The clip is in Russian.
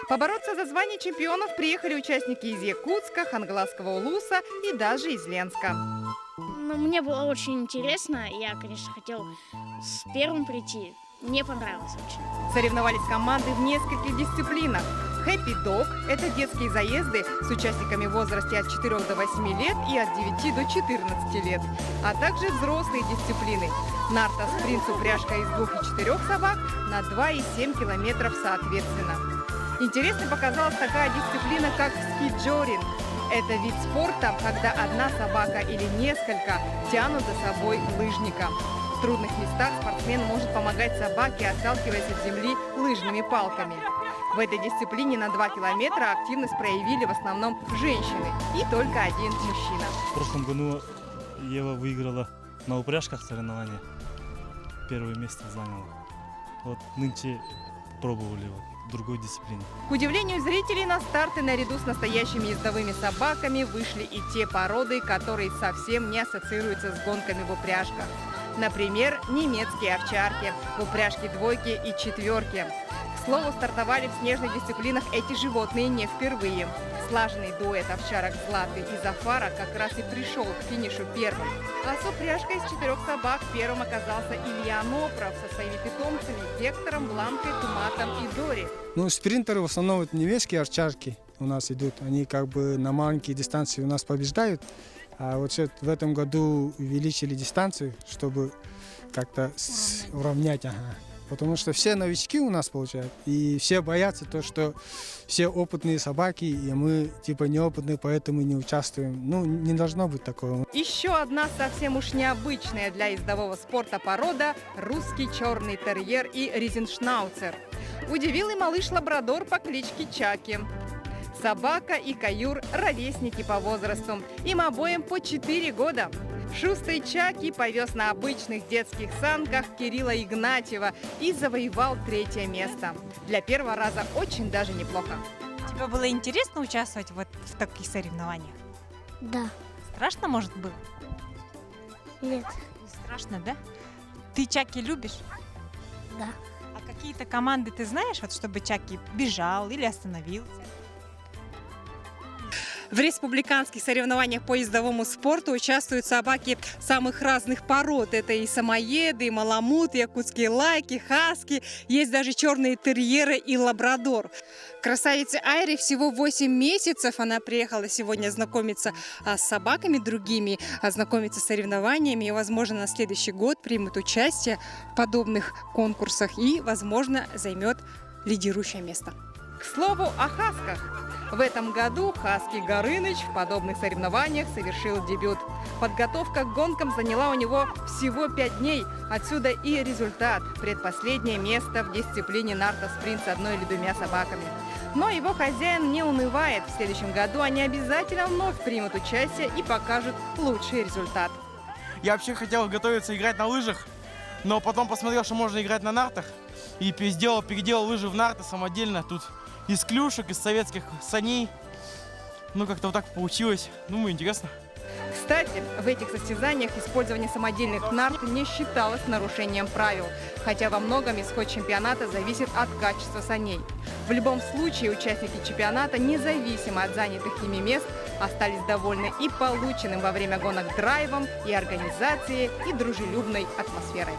Побороться за звание чемпионов приехали участники из Якутска, Хангаласского Улуса и даже из Ленска. Ну, мне было очень интересно. Я, конечно, хотел с первым прийти. Мне понравилось очень. Соревновались команды в нескольких дисциплинах. Happy Dog – это детские заезды с участниками в возрасте от 4 до 8 лет и от 9 до 14 лет, а также взрослые дисциплины. Нарта спринт с упряжкой из 2 и 4 собак на 2 и 7 километров соответственно. Интересной показалась такая дисциплина, как скиджоринг. Это вид спорта, когда одна собака или несколько тянут за собой лыжника. В трудных местах спортсмен может помогать собаке, отталкиваясь от земли лыжными палками. В этой дисциплине на 2 километра активность проявили в основном женщины и только один мужчина. В прошлом году Ева выиграла на упряжках соревнования. Первое место заняла. Вот нынче пробовали в другой дисциплине. К удивлению зрителей, на старты наряду с настоящими ездовыми собаками вышли и те породы, которые совсем не ассоциируются с гонками в упряжках. Например, немецкие овчарки в упряжке двойки и четверки. К слову, стартовали в снежных дисциплинах эти животные не впервые. Слаженный дуэт овчарок Златы и Зафара как раз и пришел к финишу первым. А с упряжкой из 4 собак первым оказался Илья Нопров со своими питомцами Гектором, Бланкой, Туматом и Дори. Ну, спринтеры в основном это немецкие овчарки у нас идут. Они как бы на маленькие дистанции у нас побеждают. А вот в этом году увеличили дистанцию, чтобы как-то уравнять. Потому что все новички у нас получают, и все боятся то, что все опытные собаки, и мы типа неопытные, поэтому не участвуем. Ну, не должно быть такого. Еще одна совсем уж необычная для ездового спорта порода – русский черный терьер и ризеншнауцер. Удивил и малыш-лабрадор по кличке Чаки. Собака и каюр – ровесники по возрасту. Им обоим по 4 года. Шустрый Чаки повез на обычных детских санках Кирилла Игнатьева и завоевал 3-е место. Для первого раза очень даже неплохо. Тебе было интересно участвовать вот в таких соревнованиях? Да. Страшно, может, было? Нет. Не страшно, да? Ты Чаки любишь? Да. А какие-то команды ты знаешь, вот чтобы Чаки бежал или остановился? В республиканских соревнованиях по ездовому спорту участвуют собаки самых разных пород. Это и самоеды, и маламут, и якутские лайки, хаски. Есть даже черные терьеры и лабрадор. Красавице Айре всего 8 месяцев. Она приехала сегодня знакомиться с собаками другими, знакомиться с соревнованиями. И, возможно, на следующий год примет участие в подобных конкурсах и, возможно, займет лидирующее место. К слову о хасках. В этом году хаски Горыныч в подобных соревнованиях совершил дебют. Подготовка к гонкам заняла у него всего 5 дней. Отсюда и результат – предпоследнее место в дисциплине нарта спринт с 1 или 2 собаками. Но его хозяин не унывает. В следующем году они обязательно вновь примут участие и покажут лучший результат. Я вообще хотел готовиться играть на лыжах, но потом посмотрел, что можно играть на нартах. И переделал лыжи в нарты самодельно. Тут из клюшек, из советских саней. Ну, как-то вот так получилось. Думаю, интересно. Кстати, в этих состязаниях использование самодельных нарт не считалось нарушением правил, хотя во многом исход чемпионата зависит от качества саней. В любом случае, участники чемпионата, независимо от занятых ими мест, остались довольны и полученным во время гонок драйвом, и организацией, и дружелюбной атмосферой.